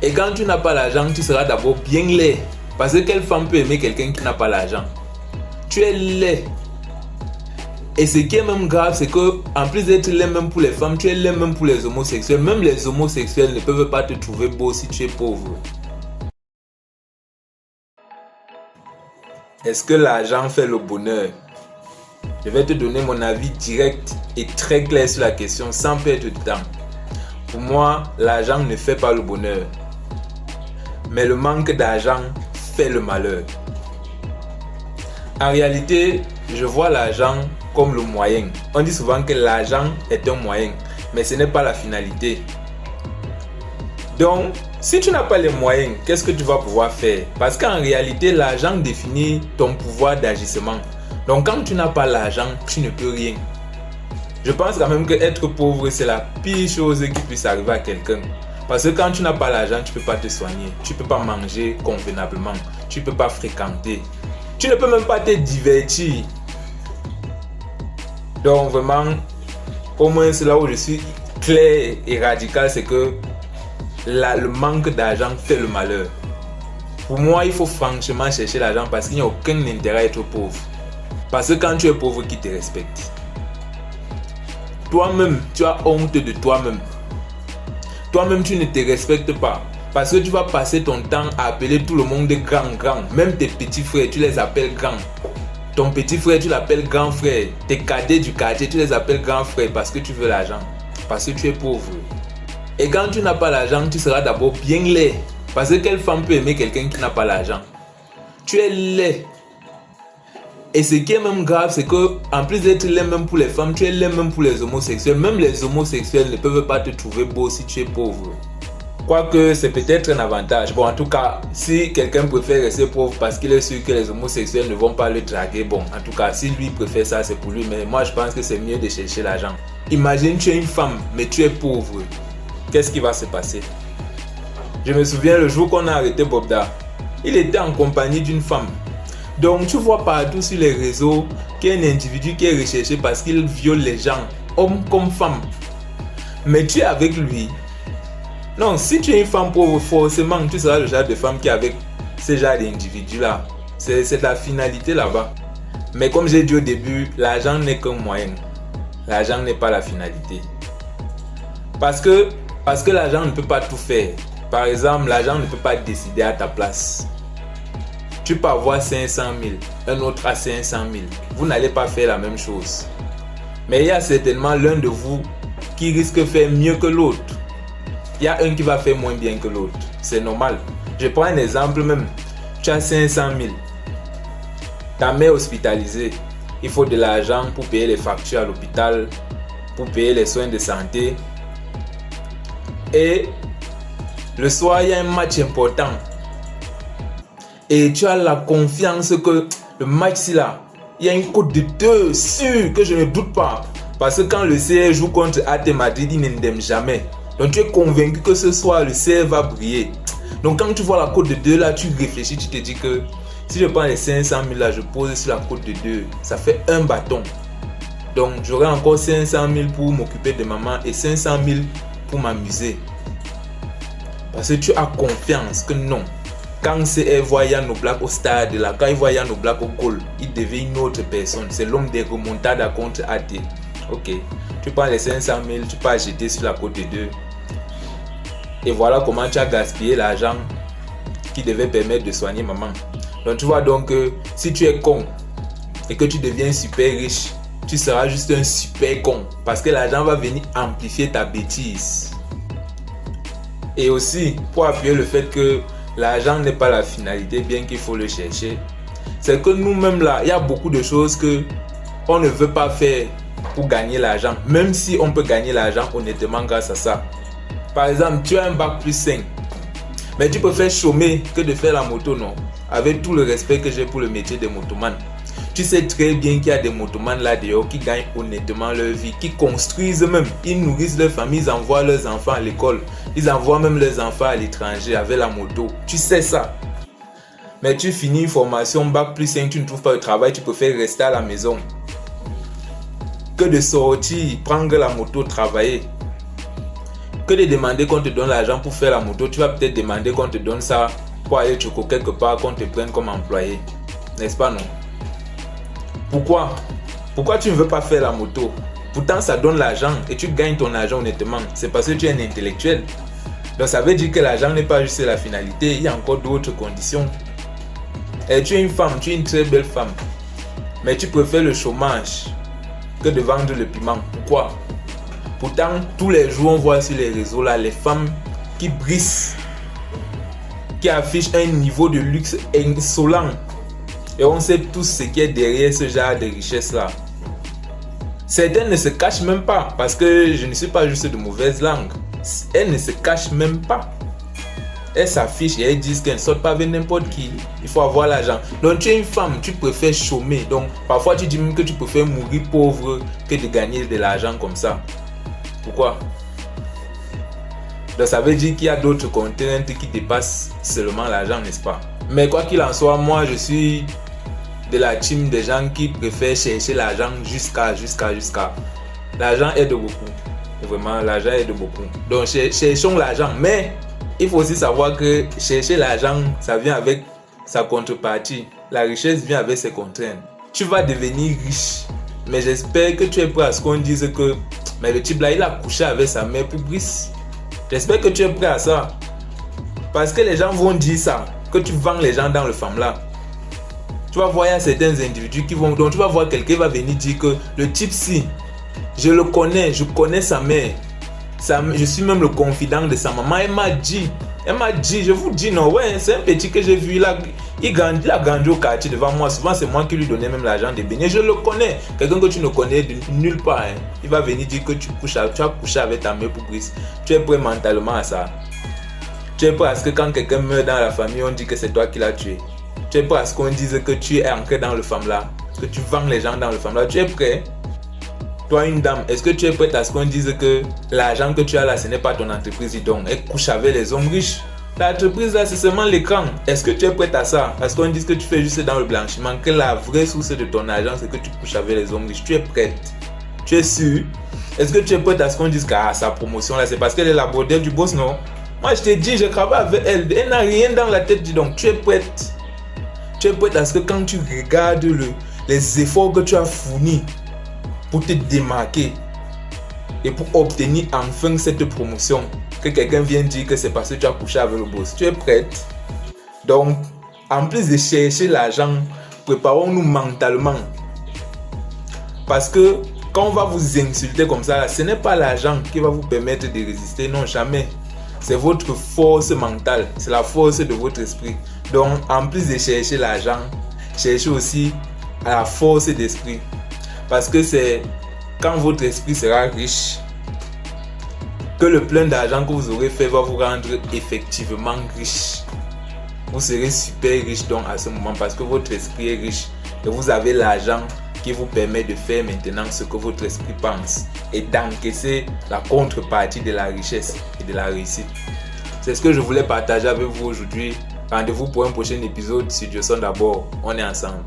Et quand tu n'as pas l'argent, tu seras d'abord bien laid. Parce que quelle femme peut aimer quelqu'un qui n'a pas l'argent? Tu es laid. Et ce qui est même grave, c'est que en plus d'être laid même pour les femmes, tu es laid même pour les homosexuels. Même les homosexuels ne peuvent pas te trouver beau si tu es pauvre. Est-ce que l'argent fait le bonheur? Je vais te donner mon avis direct et très clair sur la question sans perdre de temps. Pour moi, l'argent ne fait pas le bonheur. Mais le manque d'argent fait le malheur. En réalité, je vois l'argent comme le moyen. On dit souvent que l'argent est un moyen, mais ce n'est pas la finalité. Donc, si tu n'as pas les moyens, qu'est-ce que tu vas pouvoir faire? Parce qu'en réalité, l'argent définit ton pouvoir d'agissement. Donc, quand tu n'as pas l'argent, tu ne peux rien. Je pense quand même qu'être pauvre, c'est la pire chose qui puisse arriver à quelqu'un. Parce que quand tu n'as pas l'argent, tu ne peux pas te soigner. Tu ne peux pas manger convenablement. Tu ne peux pas fréquenter. Tu ne peux même pas te divertir. Donc vraiment, au moins c'est là où je suis clair et radical, c'est que le manque d'argent fait le malheur. Pour moi, il faut franchement chercher l'argent parce qu'il n'y a aucun intérêt à être pauvre. Parce que quand tu es pauvre, qui te respecte? Toi-même, tu as honte de toi-même. Toi-même, tu ne te respectes pas. Parce que tu vas passer ton temps à appeler tout le monde grand. Même tes petits frères, tu les appelles grands. Ton petit frère, tu l'appelles grand frère. Tes cadets du quartier, tu les appelles grand frère parce que tu veux l'argent. Parce que tu es pauvre. Et quand tu n'as pas l'argent, tu seras d'abord bien laid. Parce que quelle femme peut aimer quelqu'un qui n'a pas l'argent? Tu es laid. Et ce qui est même grave, c'est que en plus d'être laid même pour les femmes, tu es laid même pour les homosexuels. Même les homosexuels ne peuvent pas te trouver beau si tu es pauvre. Quoique c'est peut-être un avantage. Bon, en tout cas, si quelqu'un préfère rester pauvre parce qu'il est sûr que les homosexuels ne vont pas le draguer, bon, en tout cas, si lui préfère ça, c'est pour lui. Mais moi, je pense que c'est mieux de chercher l'argent. Imagine, tu es une femme, mais tu es pauvre. Qu'est-ce qui va se passer? Je me souviens le jour qu'on a arrêté Bobda. Il était en compagnie d'une femme. Donc, tu vois partout sur les réseaux qu'il y a un individu qui est recherché parce qu'il viole les gens, hommes comme femmes. Mais tu es avec lui. Non, si tu es une femme pauvre, forcément, tu seras le genre de femme qui est avec ce genre d'individu-là. C'est la finalité là-bas. Mais comme j'ai dit au début, l'argent n'est qu'un moyen. L'argent n'est pas la finalité. Parce que l'argent ne peut pas tout faire. Par exemple, l'argent ne peut pas décider à ta place. Tu peux avoir 500 000, un autre a 500 000. Vous n'allez pas faire la même chose. Mais il y a certainement l'un de vous qui risque de faire mieux que l'autre. Il y a un qui va faire moins bien que l'autre. C'est normal. Je prends un exemple même. Tu as 500 000. Ta mère est hospitalisée. Il faut de l'argent pour payer les factures à l'hôpital, pour payer les soins de santé. Et le soir, il y a un match important. Et tu as la confiance que le match là, il y a une cote de 2, sûr que je ne doute pas. Parce que quand le CR joue contre AT Madrid, il n'aime jamais. Donc tu es convaincu que ce soir, le CR va briller. Donc quand tu vois la cote de 2 là, tu réfléchis, tu te dis que si je prends les 500 000 là, je pose sur la cote de 2, ça fait un bâton. Donc j'aurai encore 500 000 pour m'occuper de maman et 500 000 pour m'amuser. Parce que tu as confiance que non. Quand CR voit Yann Oblak au stade, là, quand il voit Yann Oblak au goal, il devient une autre personne. C'est l'homme des remontades contre AT. Ok, tu prends les 500 000, tu peux acheter sur la côte de 2. Et voilà comment tu as gaspillé l'argent qui devait permettre de soigner maman. Donc tu vois donc que si tu es con et que tu deviens super riche, tu seras juste un super con. Parce que l'argent va venir amplifier ta bêtise. Et aussi, pour appuyer le fait que l'argent n'est pas la finalité, bien qu'il faut le chercher, c'est que nous-mêmes là, il y a beaucoup de choses que on ne veut pas faire pour gagner l'argent, même si on peut gagner l'argent honnêtement grâce à ça. Par exemple, tu as un bac plus 5, mais tu préfères chômer que de faire la moto, non? Avec tout le respect que j'ai pour le métier de motoman. Tu sais très bien qu'il y a des motomans là dehors qui gagnent honnêtement leur vie, qui construisent même, ils nourrissent leur famille, ils envoient leurs enfants à l'école, ils envoient même leurs enfants à l'étranger avec la moto. Tu sais ça. Mais tu finis une formation bac plus 5, tu ne trouves pas de travail, tu préfères rester à la maison que de sortir, prendre la moto, travailler. que de demander qu'on te donne l'argent pour faire la moto, tu vas peut-être demander qu'on te donne ça pour aller choco quelque part, qu'on te prenne comme employé. N'est-ce pas, non? Pourquoi tu ne veux pas faire la moto? Pourtant, ça donne l'argent et tu gagnes ton argent honnêtement. C'est parce que tu es un intellectuel. Donc, ça veut dire que l'argent n'est pas juste la finalité. Il y a encore d'autres conditions. Et tu es une femme, tu es une très belle femme. Mais tu préfères le chômage que de vendre le piment. Pourquoi? Pourtant, tous les jours, on voit sur les réseaux là, les femmes qui brissent, qui affichent un niveau de luxe insolent. Et on sait tous ce qui est derrière ce genre de richesse là. Certaines ne se cachent même pas, parce que je ne suis pas juste de mauvaise langue. Elles ne se cachent même pas. Elles s'affichent et elles disent qu'elles ne sortent pas avec n'importe qui. Il faut avoir l'argent. Donc tu es une femme, tu préfères chômer. Donc parfois tu dis même que tu préfères mourir pauvre que de gagner de l'argent comme ça. Pourquoi? Donc ça veut dire qu'il y a d'autres contraintes qui dépassent seulement l'argent, n'est-ce pas? Mais quoi qu'il en soit, moi je suis de la team des gens qui préfèrent chercher l'argent jusqu'à. L'argent aide beaucoup. Vraiment, l'argent aide beaucoup. Donc cherchons l'argent. Mais il faut aussi savoir que chercher l'argent, ça vient avec sa contrepartie. La richesse vient avec ses contraintes. Tu vas devenir riche. Mais j'espère que tu es prêt à ce qu'on dise que mais le type là, il a couché avec sa mère pour Brice. J'espère que tu es prêt à ça. Parce que les gens vont dire ça, que tu vends les gens dans le femme là. Tu vas voir, il y a certains individus qui vont... Donc tu vas voir quelqu'un va venir dire que le type si, je le connais, je connais sa mère. Je suis même le confident de sa maman. Elle m'a dit, je vous dis non, ouais, c'est un petit que j'ai vu là. Il a grandi au quartier devant moi. Souvent, c'est moi qui lui donnais même l'argent de baigner. Je le connais. Quelqu'un que tu ne connais de nulle part. Hein. Il va venir dire que tu as couché avec ta mère pour Brice. Tu es prêt mentalement à ça. Tu es prêt à ce que quand quelqu'un meurt dans la famille, on dit que c'est toi qui l'as tué. Tu es prêt à ce qu'on dise que tu es ancré dans le femme là. Que tu vends les gens dans le femme là. Tu es prêt? Toi, une dame, est-ce que tu es prête à ce qu'on dise que l'argent que tu as là, ce n'est pas ton entreprise, donc elle couche avec les hommes riches? L'entreprise là, c'est seulement l'écran. Est-ce que tu es prête à ça? Parce qu'on dise que tu fais juste dans le blanchiment, que la vraie source de ton argent, c'est que tu couches avec les hommes riches. Tu es prête? Tu es sûr? Est-ce que tu es prête à ce qu'on dise que sa promotion là, c'est parce qu'elle est la bordelle du boss, non? Moi, je te dis, je travaille avec elle. Elle n'a rien dans la tête, dis donc. Tu es prête? Tu es prête à ce que quand tu regardes les efforts que tu as fournis pour te démarquer et pour obtenir enfin cette promotion, que quelqu'un vienne dire que c'est parce que tu as couché avec le boss. Tu es prête? Donc, en plus de chercher l'argent, préparons-nous mentalement. Parce que quand on va vous insulter comme ça, ce n'est pas l'argent qui va vous permettre de résister. Non, jamais. C'est votre force mentale. C'est la force de votre esprit. Donc, en plus de chercher l'argent, cherchez aussi la force d'esprit. Parce que c'est quand votre esprit sera riche que le plein d'argent que vous aurez fait va vous rendre effectivement riche. Vous serez super riche donc à ce moment parce que votre esprit est riche et vous avez l'argent qui vous permet de faire maintenant ce que votre esprit pense et d'encaisser la contrepartie de la richesse et de la réussite. C'est ce que je voulais partager avec vous aujourd'hui. Rendez-vous pour un prochain épisode sur Dieu son d'abord. On est ensemble.